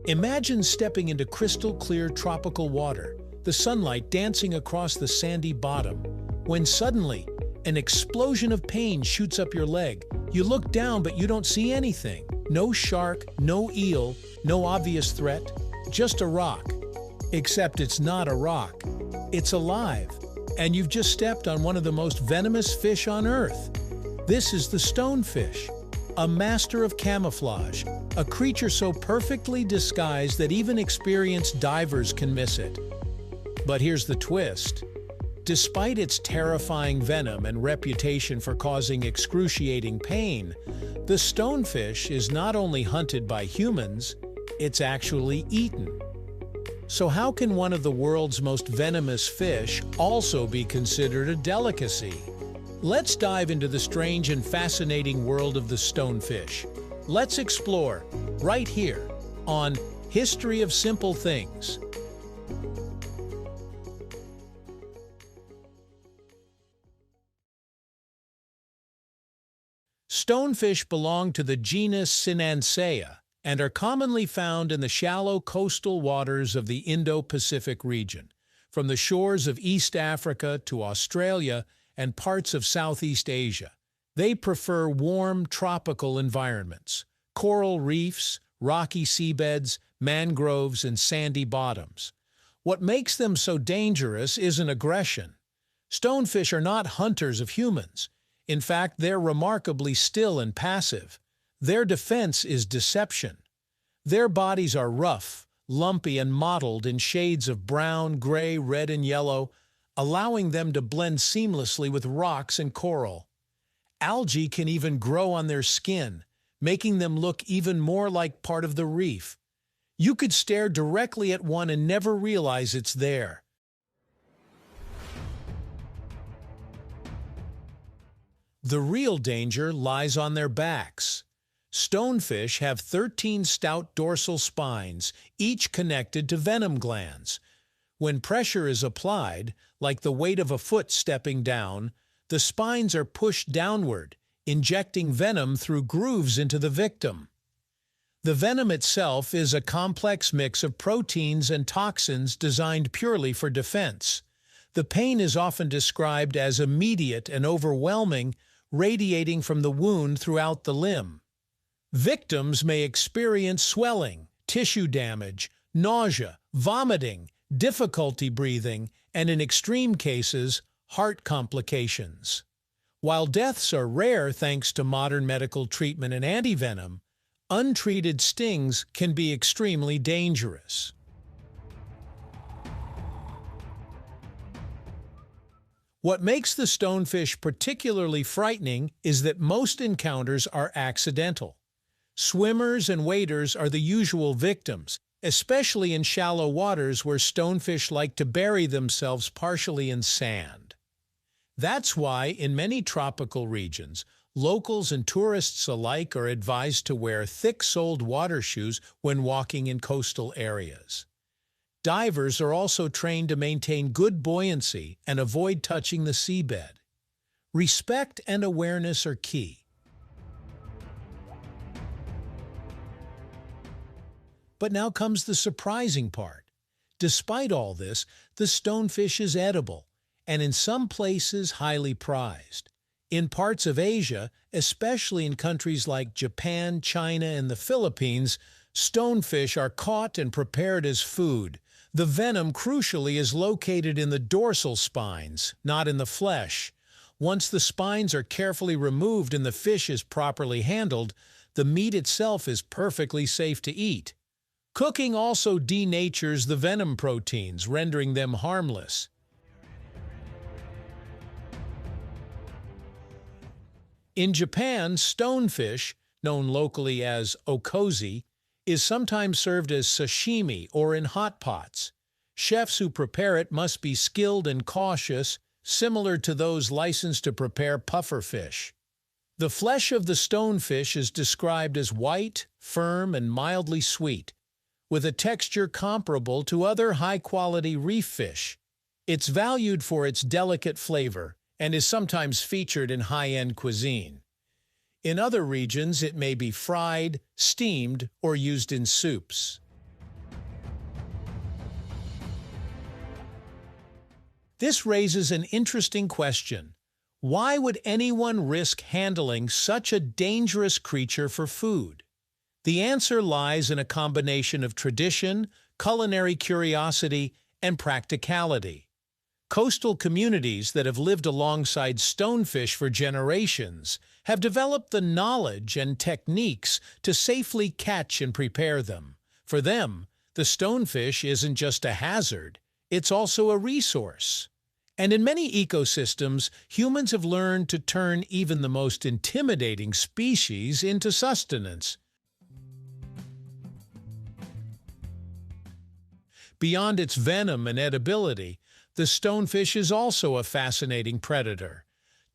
Imagine stepping into crystal-clear tropical water, the sunlight dancing across the sandy bottom, when suddenly, an explosion of pain shoots up your leg. You look down, but you don't see anything. No shark, no eel, no obvious threat, just a rock. Except it's not a rock. It's alive, and you've just stepped on one of the most venomous fish on Earth. This is the stonefish, a master of camouflage, a creature so perfectly disguised that even experienced divers can miss it. But here's the twist. Despite its terrifying venom and reputation for causing excruciating pain, the stonefish is not only hunted by humans, it's actually eaten. So how can one of the world's most venomous fish also be considered a delicacy? Let's dive into the strange and fascinating world of the stonefish. Let's explore, right here, on History of Simple Things. Stonefish belong to the genus Cynancea and are commonly found in the shallow coastal waters of the Indo-Pacific region, from the shores of East Africa to Australia and parts of Southeast Asia. They prefer warm, tropical environments, coral reefs, rocky seabeds, mangroves, and sandy bottoms. What makes them so dangerous isn't aggression. Stonefish are not hunters of humans. In fact, they're remarkably still and passive. Their defense is deception. Their bodies are rough, lumpy, and mottled in shades of brown, gray, red, and yellow, allowing them to blend seamlessly with rocks and coral. Algae can even grow on their skin, making them look even more like part of the reef. You could stare directly at one and never realize it's there. The real danger lies on their backs. Stonefish have 13 stout dorsal spines, each connected to venom glands. When pressure is applied, like the weight of a foot stepping down, the spines are pushed downward, injecting venom through grooves into the victim. The venom itself is a complex mix of proteins and toxins designed purely for defense. The pain is often described as immediate and overwhelming, radiating from the wound throughout the limb. Victims may experience swelling, tissue damage, nausea, vomiting, difficulty breathing, and in extreme cases, heart complications. While deaths are rare thanks to modern medical treatment and antivenom, untreated stings can be extremely dangerous. What makes the stonefish particularly frightening is that most encounters are accidental. Swimmers and waders are the usual victims, especially in shallow waters where stonefish like to bury themselves partially in sand. That's why, in many tropical regions, locals and tourists alike are advised to wear thick-soled water shoes when walking in coastal areas. Divers are also trained to maintain good buoyancy and avoid touching the seabed. Respect and awareness are key. But now comes the surprising part. Despite all this, the stonefish is edible, and in some places highly prized. In parts of Asia, especially in countries like Japan, China, and the Philippines, stonefish are caught and prepared as food. The venom, crucially, is located in the dorsal spines, not in the flesh. Once the spines are carefully removed and the fish is properly handled, the meat itself is perfectly safe to eat. Cooking also denatures the venom proteins, rendering them harmless. In Japan, stonefish, known locally as okozi, is sometimes served as sashimi or in hot pots. Chefs who prepare it must be skilled and cautious, similar to those licensed to prepare pufferfish. The flesh of the stonefish is described as white, firm, and mildly sweet, with a texture comparable to other high-quality reef fish. It's valued for its delicate flavor and is sometimes featured in high-end cuisine. In other regions, it may be fried, steamed, or used in soups. This raises an interesting question. Why would anyone risk handling such a dangerous creature for food? The answer lies in a combination of tradition, culinary curiosity, and practicality. Coastal communities that have lived alongside stonefish for generations have developed the knowledge and techniques to safely catch and prepare them. For them, the stonefish isn't just a hazard, it's also a resource. And in many ecosystems, humans have learned to turn even the most intimidating species into sustenance. Beyond its venom and edibility, the stonefish is also a fascinating predator.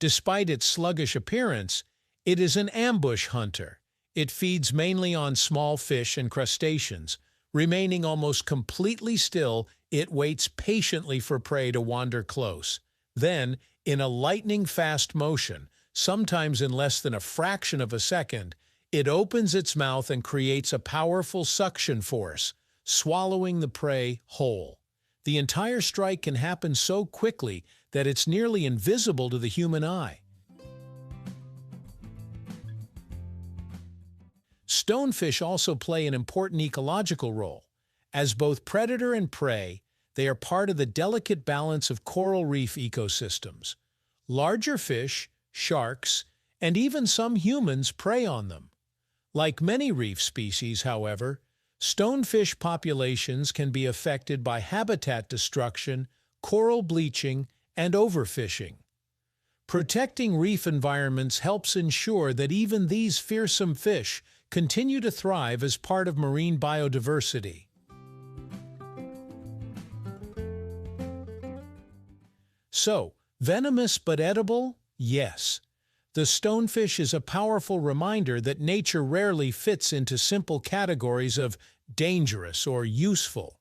Despite its sluggish appearance, it is an ambush hunter. It feeds mainly on small fish and crustaceans. Remaining almost completely still, it waits patiently for prey to wander close. Then, in a lightning-fast motion, sometimes in less than a fraction of a second, it opens its mouth and creates a powerful suction force, swallowing the prey whole. The entire strike can happen so quickly that it's nearly invisible to the human eye. Stonefish also play an important ecological role. As both predator and prey, they are part of the delicate balance of coral reef ecosystems. Larger fish, sharks, and even some humans prey on them. Like many reef species, however, stonefish populations can be affected by habitat destruction, coral bleaching, and overfishing. Protecting reef environments helps ensure that even these fearsome fish continue to thrive as part of marine biodiversity. So, venomous but edible? Yes. The stonefish is a powerful reminder that nature rarely fits into simple categories of dangerous or useful.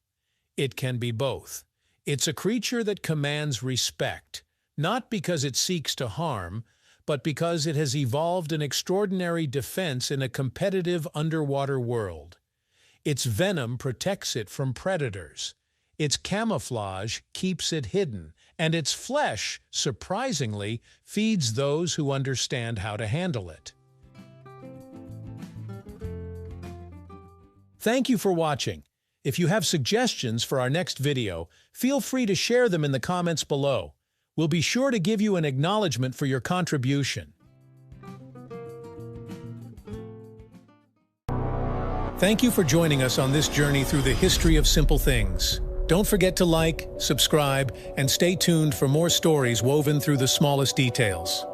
It can be both. It's a creature that commands respect, not because it seeks to harm, but because it has evolved an extraordinary defense in a competitive underwater world. Its venom protects it from predators. Its camouflage keeps it hidden, and its flesh, surprisingly, feeds those who understand how to handle it. Thank you for watching. If you have suggestions for our next video, feel free to share them in the comments below. We'll be sure to give you an acknowledgement for your contribution. Thank you for joining us on this journey through the history of simple things. Don't forget to like, subscribe, and stay tuned for more stories woven through the smallest details.